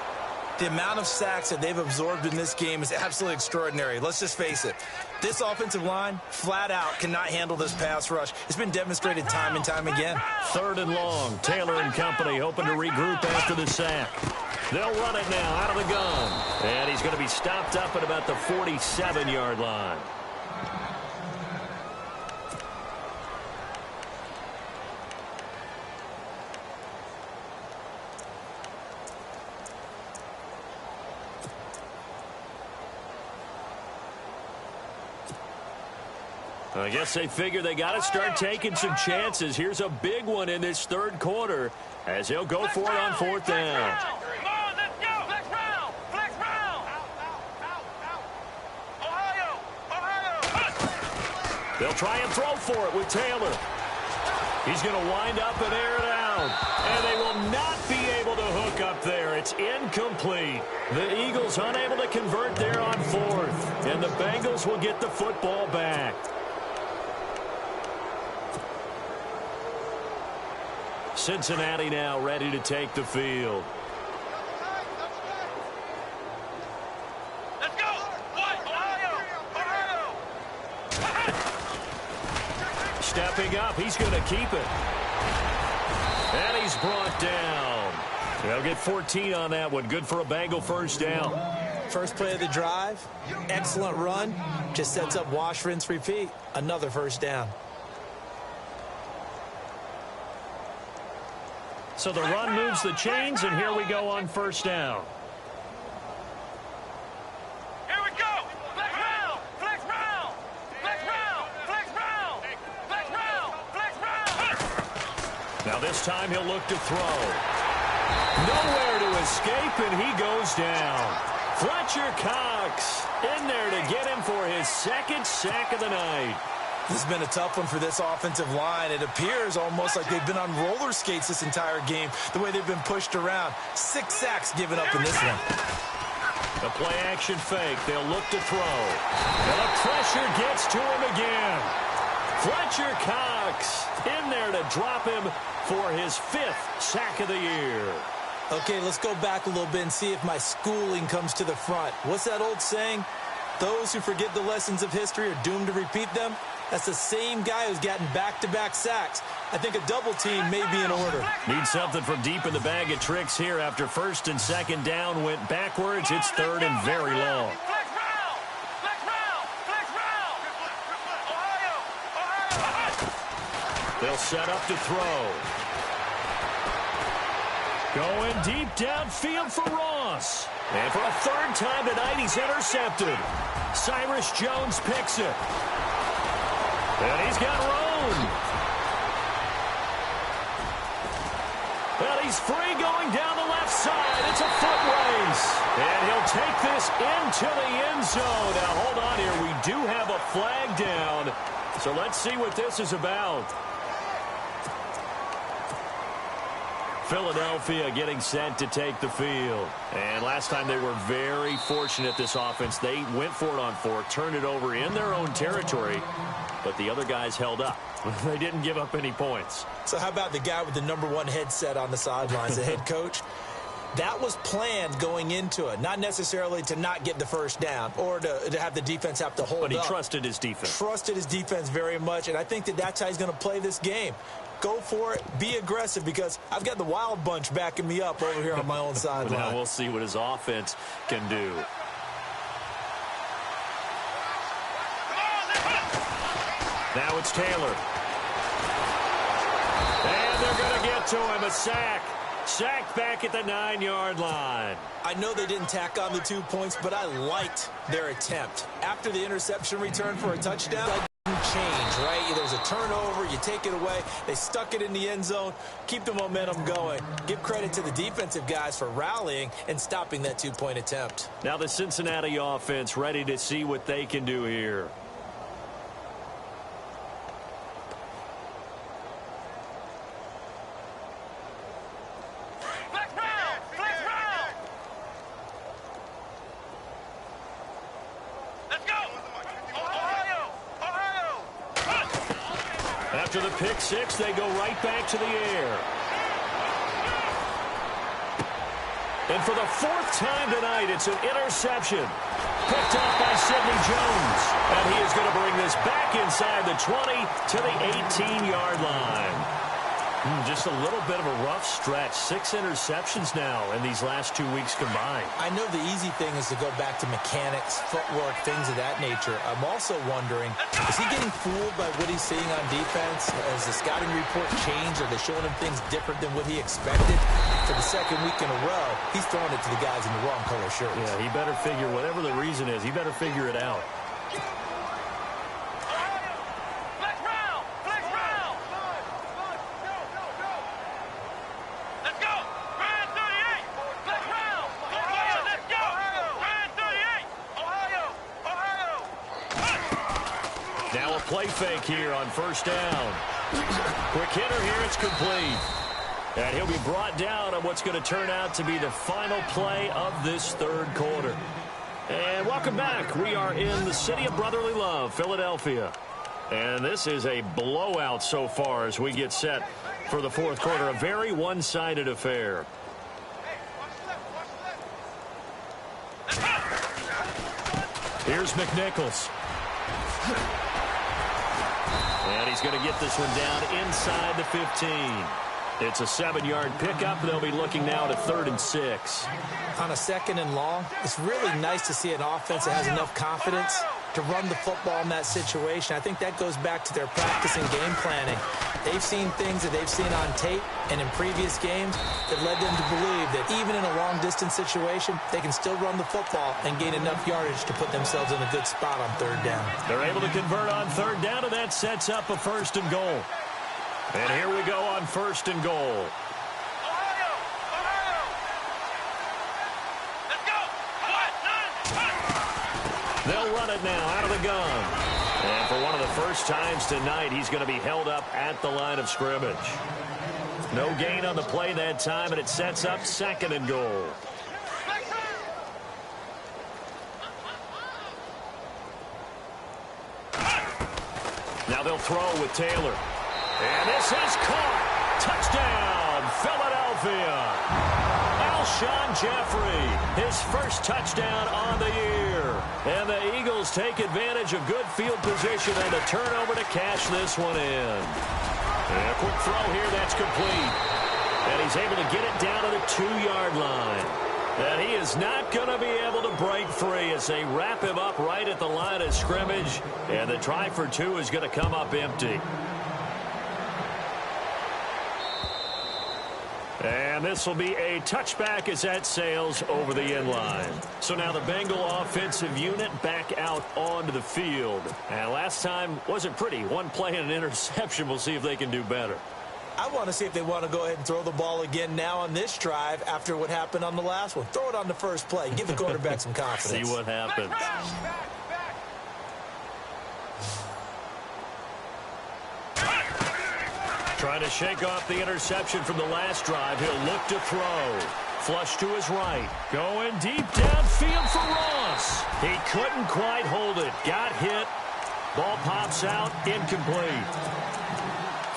The amount of sacks that they've absorbed in this game is absolutely extraordinary. Let's just face it. This offensive line, flat out, cannot handle this pass rush. It's been demonstrated time and time again. 3rd and long. Taylor and company hoping to regroup after the sack. They'll run it now out of the gun. And he's going to be stopped up at about the 47-yard line. I guess they figure they got to start taking some chances. Here's a big one in this 3rd quarter as he'll go for it on 4th down. Come on, let's go. Flex round. Flex round. Ohio. They'll try and throw for it with Taylor. He's going to wind up and air it out. And they will not be able to hook up there. It's incomplete. The Eagles unable to convert there on 4th. And the Bengals will get the football back. Cincinnati now ready to take the field. Let's go. Ohio. Stepping up, he's going to keep it. And he's brought down. They'll get 14 on that one. Good for a Bengal 1st down. First play of the drive, excellent run. Just sets up wash, rinse, repeat. Another 1st down. So the run moves the chains, and here we go on 1st down. Here we go. Flex round. Flex round. Flex round. Flex round. Flex round. Flex round. Now this time he'll look to throw. Nowhere to escape, and he goes down. Fletcher Cox in there to get him for his 2nd sack of the night. This has been a tough one for this offensive line. It appears almost like they've been on roller skates this entire game, the way they've been pushed around. 6 sacks given up in this one. The play action fake. They'll look to throw. And the pressure gets to him again. Fletcher Cox in there to drop him for his 5th sack of the year. Okay, let's go back a little bit and see if my schooling comes to the front. What's that old saying? Those who forget the lessons of history are doomed to repeat them. That's the same guy who's gotten back-to-back sacks. I think a double team may be in order. Need something from deep in the bag of tricks here after 1st and 2nd down went backwards. It's 3rd and very long. They'll set up to throw. Going deep downfield for Ross. And for a 3rd time tonight, he's intercepted. Cyrus Jones picks it. And he's got room. Well, he's free going down the left side. It's a foot race. And he'll take this into the end zone. Now, hold on here. We do have a flag down. So let's see what this is about. Philadelphia getting set to take the field. And last time they were very fortunate, this offense. They went for it on 4, turned it over in their own territory, but the other guys held up. They didn't give up any points. So how about the guy with the #1 headset on the sidelines, the head coach? That was planned going into it, not necessarily to not get the first down or to have the defense have to hold up. But he trusted his defense. Trusted his defense very much, and I think that's how he's going to play this game. Go for it. Be aggressive, because I've got the wild bunch backing me up over here on my own sideline. Now we'll see what his offense can do. Now it's Taylor. And they're going to get to him. A sack. Sacked back at the 9-yard line. I know they didn't tack on the 2 points, but I liked their attempt. After the interception return for a touchdown, that didn't change, right? There's a turnover, you take it away, they stuck it in the end zone, keep the momentum going. Give credit to the defensive guys for rallying and stopping that 2-point attempt. Now the Cincinnati offense ready to see what they can do here. After the pick six, they go right back to the air. And for the 4th time tonight, it's an interception. Picked off by Sidney Jones. And he is going to bring this back inside the 20 to the 18-yard line. Just a little bit of a rough stretch. 6 interceptions now in these last 2 weeks combined. I know the easy thing is to go back to mechanics, footwork, things of that nature. I'm also wondering, is he getting fooled by what he's seeing on defense? Has the scouting report changed? Are they showing him things different than what he expected? For the 2nd week in a row, he's throwing it to the guys in the wrong color shirts. Yeah, he better figure, whatever the reason is, he better figure it out. Now a play fake here on 1st down. Quick hitter here, it's complete. And he'll be brought down on what's going to turn out to be the final play of this 3rd quarter. And welcome back. We are in the city of brotherly love, Philadelphia. And this is a blowout so far as we get set for the 4th quarter. A very one-sided affair. Here's McNichols. And he's going to get this one down inside the 15. It's a 7-yard pickup. They'll be looking now to 3rd and 6. On a 2nd and long, it's really nice to see an offense that has enough confidence to run the football in that situation. I think that goes back to their practice and game planning. They've seen things that they've seen on tape and in previous games that led them to believe that even in a long-distance situation, they can still run the football and gain enough yardage to put themselves in a good spot on 3rd down. They're able to convert on 3rd down, and that sets up a 1st and goal. And here we go on 1st and goal. They'll run it now out of the gun. And for one of the first times tonight, he's going to be held up at the line of scrimmage. No gain on the play that time, and it sets up 2nd and goal. Now they'll throw with Taylor. And this is caught. Touchdown, Philadelphia. Alshon Jeffrey, his first touchdown on the year. And the Eagles take advantage of good field position and a turnover to cash this one in. And a quick throw here, that's complete. And he's able to get it down to the 2-yard line. And he is not going to be able to break free as they wrap him up right at the line of scrimmage. And the try for 2 is going to come up empty. And this will be a touchback as that sails over the end line. So now the Bengal offensive unit back out onto the field. And last time wasn't pretty. One play and an interception. We'll see if they can do better. I want to see if they want to go ahead and throw the ball again now on this drive after what happened on the last one. Throw it on the first play. Give the quarterback some confidence. See what happens. Trying to shake off the interception from the last drive. He'll look to throw. Flush to his right. Going deep downfield for Ross. He couldn't quite hold it. Got hit. Ball pops out. Incomplete.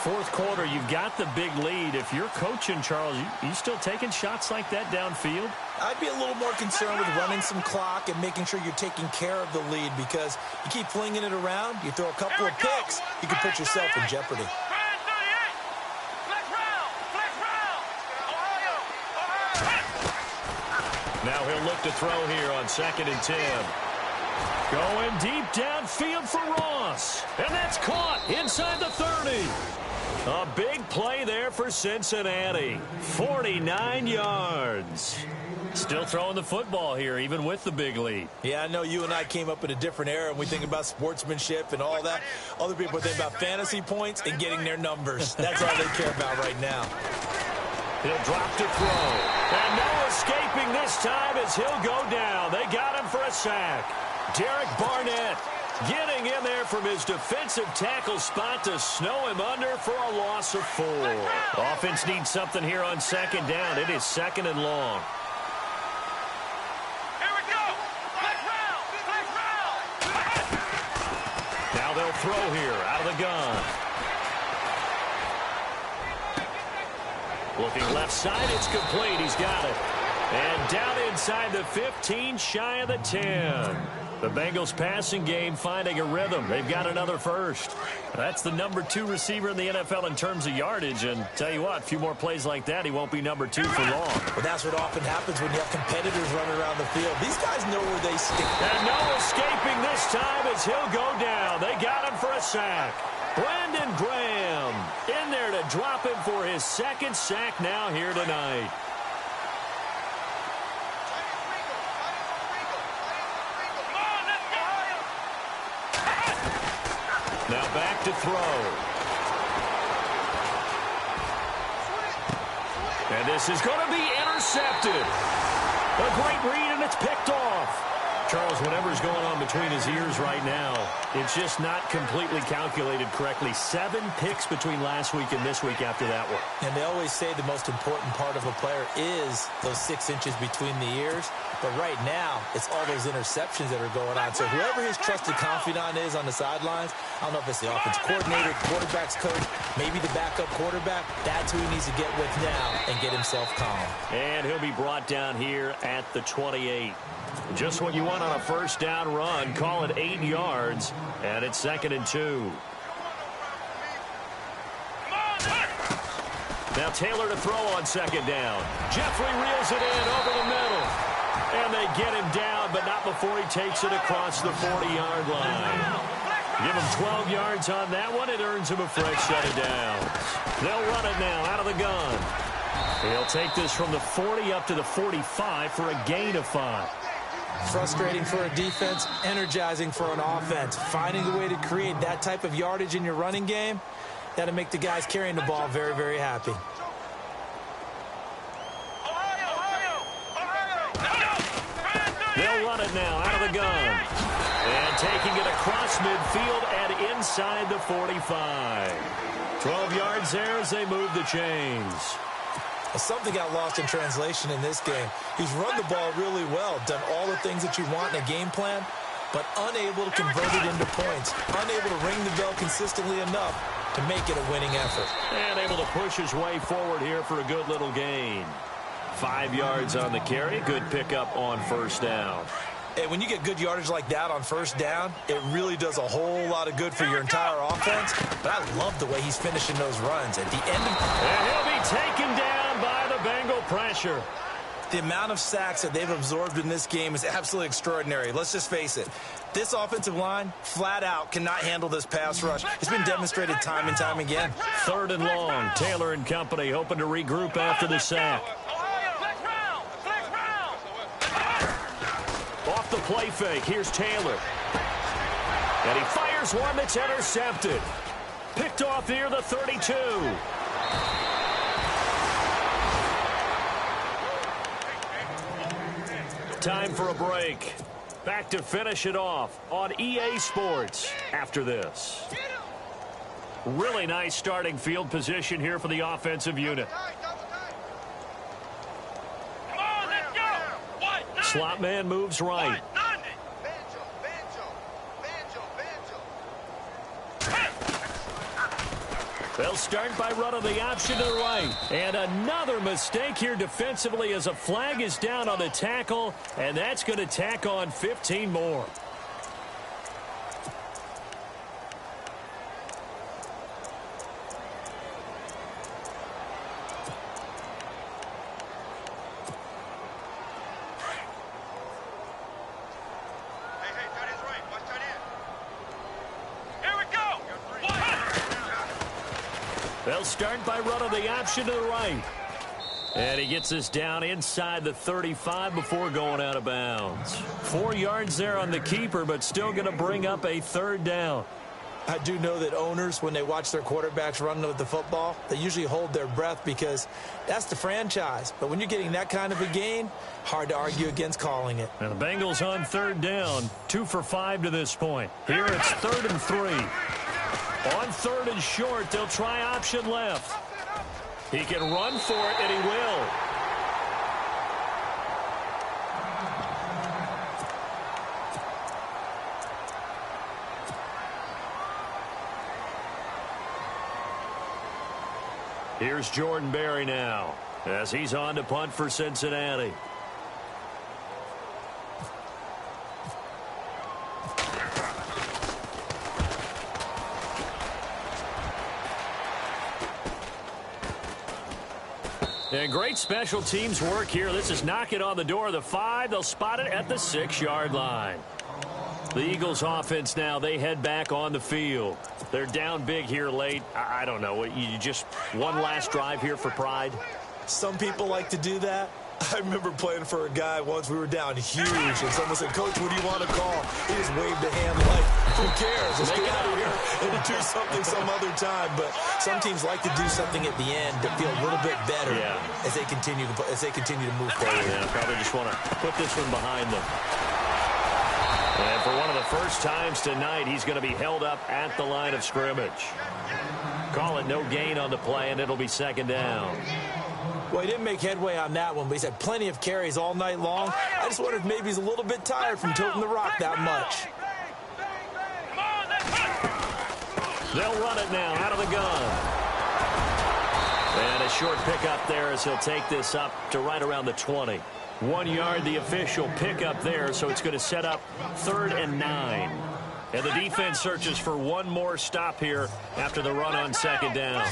Fourth quarter, you've got the big lead. If you're coaching, Charles, you still taking shots like that downfield? I'd be a little more concerned with running some clock and making sure you're taking care of the lead, because you keep flinging it around, you throw a couple of picks, you can put yourself in jeopardy. Now he'll look to throw here on 2nd and 10. Going deep downfield for Ross. And that's caught inside the 30. A big play there for Cincinnati. 49 yards. Still throwing the football here, even with the big lead. Yeah, I know you and I came up in a different era, and we think about sportsmanship and all that. Other people think about fantasy points and getting their numbers. That's all they care about right now. He'll drop to throw. And no escaping this time as he'll go down. They got him for a sack. Derek Barnett getting in there from his defensive tackle spot to snow him under for a loss of 4. Offense needs something here on 2nd down. It is 2nd and long. Here we go. Flex round. Now they'll throw here out of the gun. Looking left side, it's complete. He's got it. And down inside the 15, shy of the 10. The Bengals passing game finding a rhythm. They've got another first. That's the number 2 receiver in the NFL in terms of yardage. And tell you what, a few more plays like that, he won't be number 2 for long. Well, that's what often happens when you have competitors running around the field. These guys know where they stand. And no escaping this time as he'll go down. They got him for a sack. Brandon Graham in there to drop him for his 2nd sack now here tonight. Now back to throw. And this is going to be intercepted. A great read, and it's picked off. Charles, whatever's going on between his ears right now, it's just not completely calculated correctly. 7 picks between last week and this week after that one. And they always say the most important part of a player is those 6 inches between the ears. But right now, it's all those interceptions that are going on. So whoever his trusted confidant is on the sidelines, I don't know if it's the offense coordinator, quarterback's coach, maybe the backup quarterback, that's who he needs to get with now and get himself calm. And he'll be brought down here at the 28. Just what you want on a first down run. Call it 8 yards, and it's 2nd and 2. Now Taylor to throw on 2nd down. Jeffrey reels it in over the middle. And they get him down, but not before he takes it across the 40-yard line. Give him 12 yards on that one. It earns him a fresh set of downs. They'll run it now out of the gun. He'll take this from the 40 up to the 45 for a gain of 5. Frustrating for a defense, energizing for an offense. Finding a way to create that type of yardage in your running game, that'll make the guys carrying the ball very, very happy. They'll run it now out of the gun. And taking it across midfield and inside the 45. 12 yards there as they move the chains. Something got lost in translation in this game. He's run the ball really well, done all the things that you want in a game plan, but unable to convert it into points, unable to ring the bell consistently enough to make it a winning effort. And able to push his way forward here for a good little gain. 5 yards on the carry. Good pickup on first down. And when you get good yardage like that on first down, it really does a whole lot of good for your entire offense. But I love the way he's finishing those runs. At the end of... And he'll be taken down by the Bengal pressure. The amount of sacks that they've absorbed in this game is absolutely extraordinary. Let's just face it. This offensive line, flat out, cannot handle this pass rush. It's been demonstrated time and time again. 3rd and long. Taylor and company hoping to regroup after the sack. Off the play fake. Here's Taylor. And he fires one that's intercepted. Picked off near the 32. Time for a break. Back to finish it off on EA Sports after this. Really nice starting field position here for the offensive unit. Slot man moves right. They'll start by running the option to the right. And another mistake here defensively as a flag is down on the tackle, and that's going to tack on 15 more. They'll start by running the option to the right. And he gets us down inside the 35 before going out of bounds. 4 yards there on the keeper, but still going to bring up a 3rd down. I do know that owners, when they watch their quarterbacks run with the football, they usually hold their breath because that's the franchise. But when you're getting that kind of a gain, hard to argue against calling it. And the Bengals on 3rd down, 2 for 5 to this point. Here it's 3rd and 3. On 3rd and short, they'll try option left. He can run for it, and he will. Here's Jordan Berry now, as he's on to punt for Cincinnati. And great special teams work here. This is knocking on the door of the 5. They'll spot it at the 6-yard line. The Eagles offense now, they head back on the field. They're down big here late. I don't know. You just one last drive here for pride? Some people like to do that. I remember playing for a guy once. We were down huge, and someone said, "Coach, what do you want to call?" He just waved a hand like, who cares? Let's get out of here and do something some other time. But some teams like to do something at the end to feel a little bit better as they continue to move forward. Yeah, probably just want to put this one behind them. And for one of the first times tonight, he's going to be held up at the line of scrimmage. Call it no gain on the play, and it'll be 2nd down. Well, he didn't make headway on that one, but he's had plenty of carries all night long. I just wondered if maybe he's a little bit tired from tilting the rock that much. They'll run it now out of the gun. And a short pickup there as he'll take this up to right around the 20. 1 yard, the official pickup there, so it's going to set up 3rd and 9. And the defense searches for one more stop here after the run on 2nd down.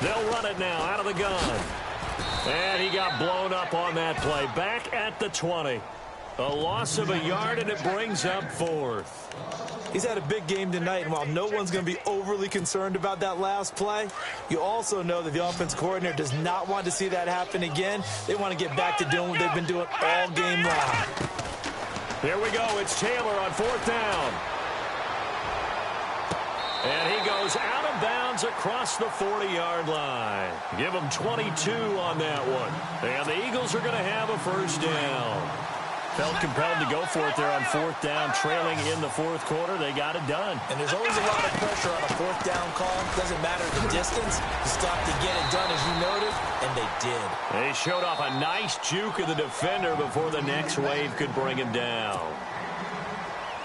They'll run it now out of the gun. And he got blown up on that play. Back at the 20. A loss of a yard, and it brings up 4th. He's had a big game tonight, and while no one's going to be overly concerned about that last play, you also know that the offense coordinator does not want to see that happen again. They want to get back to doing what they've been doing all game long. Here we go. It's Taylor on 4th down. And he goes out of bounds across the 40-yard line. Give him 22 on that one. And the Eagles are going to have a 1st down. Felt compelled to go for it there on fourth down, trailing in the fourth quarter. They got it done. And there's always a lot of pressure on a fourth down call. Doesn't matter the distance. You stop to get it done, as you noted, and they did. They showed off a nice juke of the defender before the next wave could bring him down.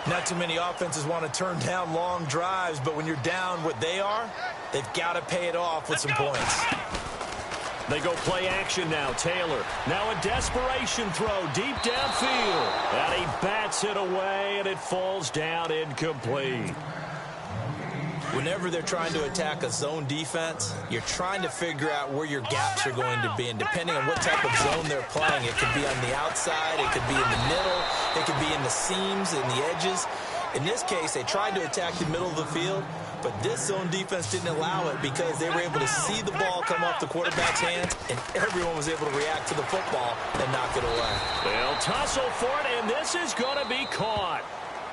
Not too many offenses want to turn down long drives, but when you're down what they are, they've got to pay it off with some points. They go play action now. Taylor, now a desperation throw deep downfield. And he bats it away, and it falls down incomplete. Whenever they're trying to attack a zone defense, you're trying to figure out where your gaps are going to be. And depending on what type of zone they're playing, it could be on the outside, it could be in the middle, it could be in the seams and the edges. In this case, they tried to attack the middle of the field, but this zone defense didn't allow it because they were able to see the ball come off the quarterback's hands, and everyone was able to react to the football and knock it away. They'll tussle for it, and this is going to be caught.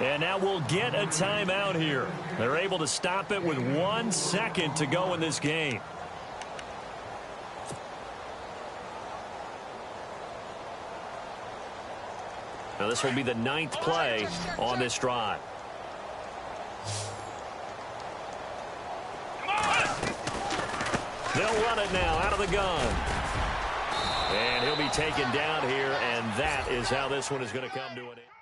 And now we'll get a timeout here. They're able to stop it with 1 second to go in this game. Now this will be the 9th play on this drive. They'll run it now out of the gun. And he'll be taken down here, and that is how this one is going to come to an end.